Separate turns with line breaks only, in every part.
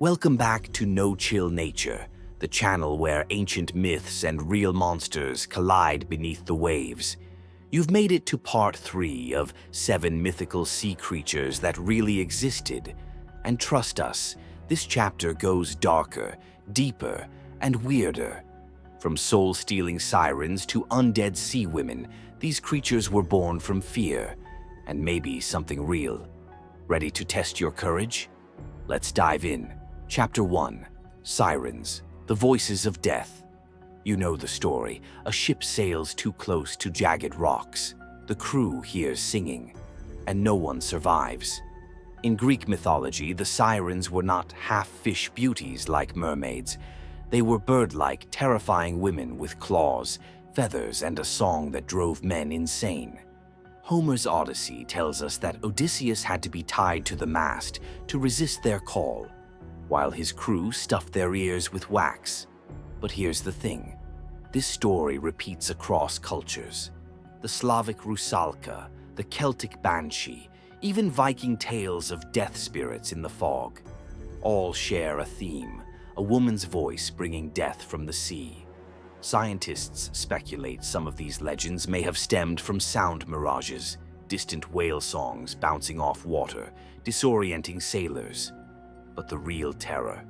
Welcome back to No Chill Nature, the channel where ancient myths and real monsters collide beneath the waves. You've made it to part 3 of 7 mythical sea creatures that really existed. And trust us, this chapter goes darker, deeper, and weirder. From soul-stealing sirens to undead sea women, these creatures were born from fear, and maybe something real. Ready to test your courage? Let's dive in. Chapter 1. Sirens, the voices of death. You know the story. A ship sails too close to jagged rocks. The crew hears singing, and no one survives. In Greek mythology, the sirens were not half-fish beauties like mermaids. They were bird-like, terrifying women with claws, feathers, and a song that drove men insane. Homer's Odyssey tells us that Odysseus had to be tied to the mast to resist their call, while his crew stuffed their ears with wax. But here's the thing. This story repeats across cultures. The Slavic Rousulka, the Celtic Banshee, even Viking tales of death spirits in the fog. All share a theme, a woman's voice bringing death from the sea. Scientists speculate some of these legends may have stemmed from sound mirages, distant whale songs bouncing off water, disorienting sailors. But the real terror.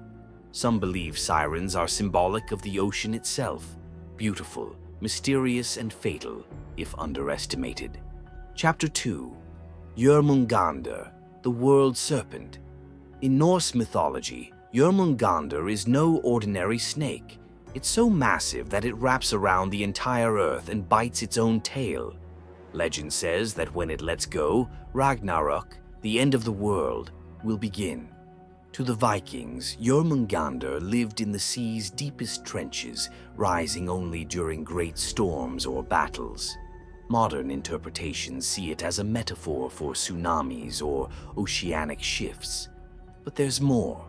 Some believe sirens are symbolic of the ocean itself, beautiful, mysterious, and fatal if underestimated. Chapter 2. Jörmungandr, the world serpent. In Norse mythology, Jörmungandr is no ordinary snake. It's so massive that it wraps around the entire earth and bites its own tail. Legend says that when it lets go, Ragnarok, the end of the world, will begin. To the Vikings, Jörmungandr lived in the sea's deepest trenches, rising only during great storms or battles. Modern interpretations see it as a metaphor for tsunamis or oceanic shifts. But there's more.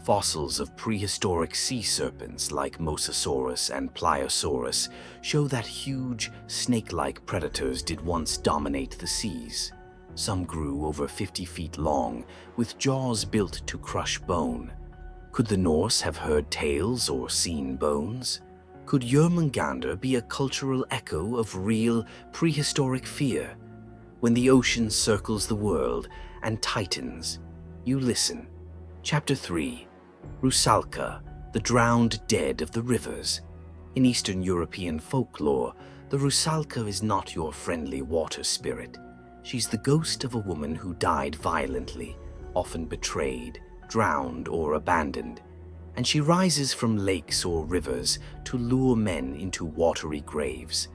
Fossils of prehistoric sea serpents like Mosasaurus and Pliosaurus show that huge, snake-like predators did once dominate the seas. Some grew over 50 feet long, with jaws built to crush bone. Could the Norse have heard tales or seen bones? Could Jörmungandr be a cultural echo of real, prehistoric fear? When the ocean circles the world and tightens, you listen. Chapter 3. Rousulka, the drowned dead of the rivers. In Eastern European folklore, the Rousulka is not your friendly water spirit. She's the ghost of a woman who died violently, often betrayed, drowned, or abandoned, and she rises from lakes or rivers to lure men into watery graves.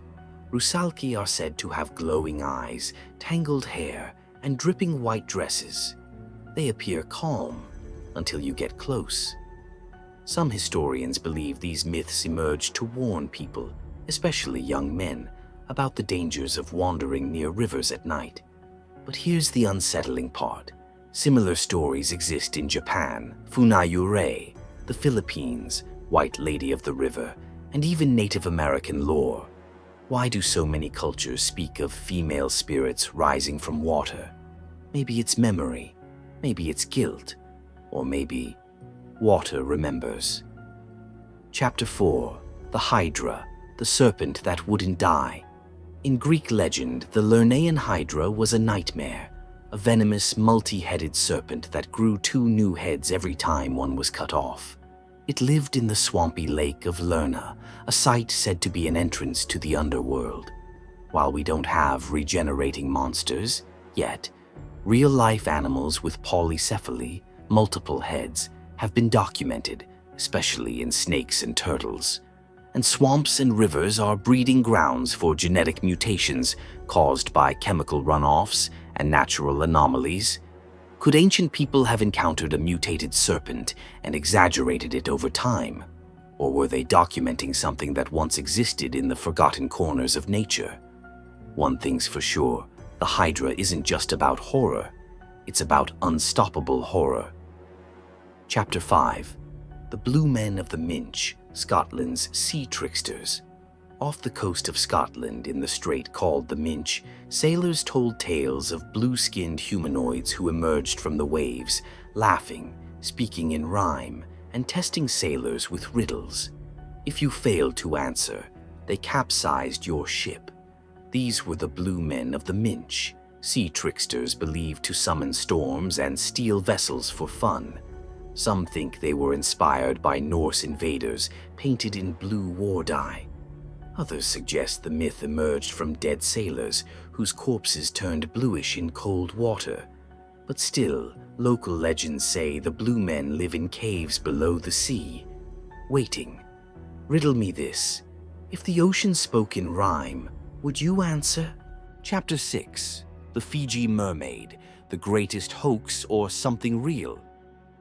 Rousulki are said to have glowing eyes, tangled hair, and dripping white dresses. They appear calm until you get close. Some historians believe these myths emerged to warn people, especially young men, about the dangers of wandering near rivers at night. But here's the unsettling part. Similar stories exist in Japan, Funayure, the Philippines, White Lady of the River, and even Native American lore. Why do so many cultures speak of female spirits rising from water? Maybe it's memory, maybe it's guilt, or maybe water remembers. Chapter 4. The Hydra, the serpent that wouldn't die. In Greek legend, the Lernaean Hydra was a nightmare, a venomous, multi-headed serpent that grew 2 new heads every time one was cut off. It lived in the swampy lake of Lerna, a site said to be an entrance to the underworld. While we don't have regenerating monsters yet, real-life animals with polycephaly, multiple heads, have been documented, especially in snakes and turtles. And swamps and rivers are breeding grounds for genetic mutations caused by chemical runoffs and natural anomalies. Could ancient people have encountered a mutated serpent and exaggerated it over time? Or were they documenting something that once existed in the forgotten corners of nature? One thing's for sure, the Hydra isn't just about horror, it's about unstoppable horror. Chapter 5. The Blue Men of the Minch, Scotland's sea tricksters. Off the coast of Scotland, in the strait called the Minch, sailors told tales of blue-skinned humanoids who emerged from the waves, laughing, speaking in rhyme and testing sailors with riddles. If you failed to answer, they capsized your ship. These were the Blue Men of the Minch, sea tricksters believed to summon storms and steal vessels for fun. Some think they were inspired by Norse invaders painted in blue war dye. Others suggest the myth emerged from dead sailors whose corpses turned bluish in cold water. But still, local legends say the Blue Men live in caves below the sea, waiting. Riddle me this. If the ocean spoke in rhyme, would you answer? Chapter 6. The Fiji Mermaid, the greatest hoax or something real.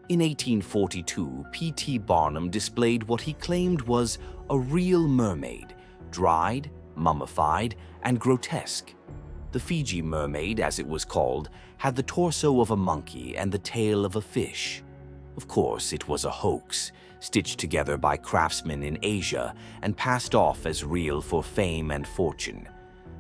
In 1842, P.T. Barnum displayed what he claimed was a real mermaid, dried, mummified, and grotesque. The Fiji Mermaid, as it was called, had the torso of a monkey and the tail of a fish. Of course, it was a hoax, stitched together by craftsmen in Asia and passed off as real for fame and fortune.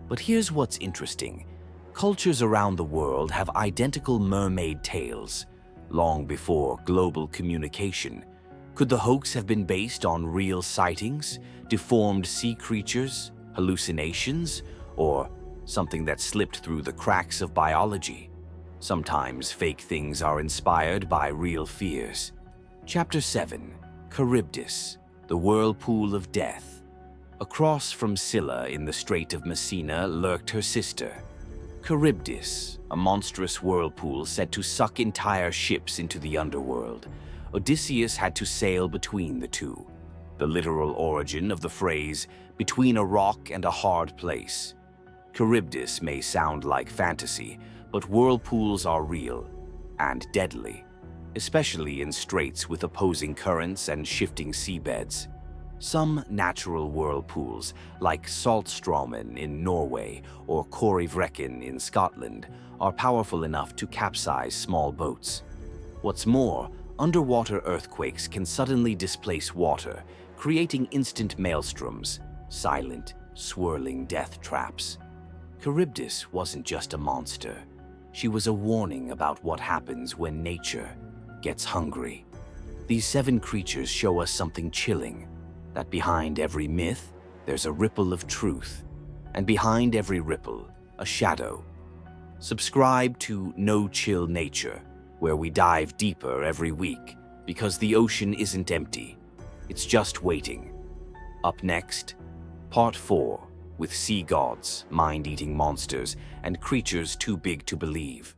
But here's what's interesting. Cultures around the world have identical mermaid tales, long before global communication. Could the hoax have been based on real sightings, deformed sea creatures, hallucinations, or something that slipped through the cracks of biology? Sometimes fake things are inspired by real fears. Chapter 7. Kuribdis, the Whirlpool of Death. Across from Scylla in the Strait of Messina lurked her sister, Kuribdis, a monstrous whirlpool said to suck entire ships into the underworld. Odysseus had to sail between the two. The literal origin of the phrase, between a rock and a hard place. Charybdis may sound like fantasy, but whirlpools are real and deadly, especially in straits with opposing currents and shifting seabeds. Some natural whirlpools, like Saltstraumen in Norway or Kuribdis in Scotland, are powerful enough to capsize small boats. What's more, underwater earthquakes can suddenly displace water, creating instant maelstroms, silent, swirling death traps. Kuribdis wasn't just a monster. She was a warning about what happens when nature gets hungry. These 7 creatures show us something chilling, that behind every myth, there's a ripple of truth, and behind every ripple, a shadow. Subscribe to No Chill Nature, where we dive deeper every week, because the ocean isn't empty. It's just waiting. Up next, Part 4, with sea gods, mind-eating monsters, and creatures too big to believe.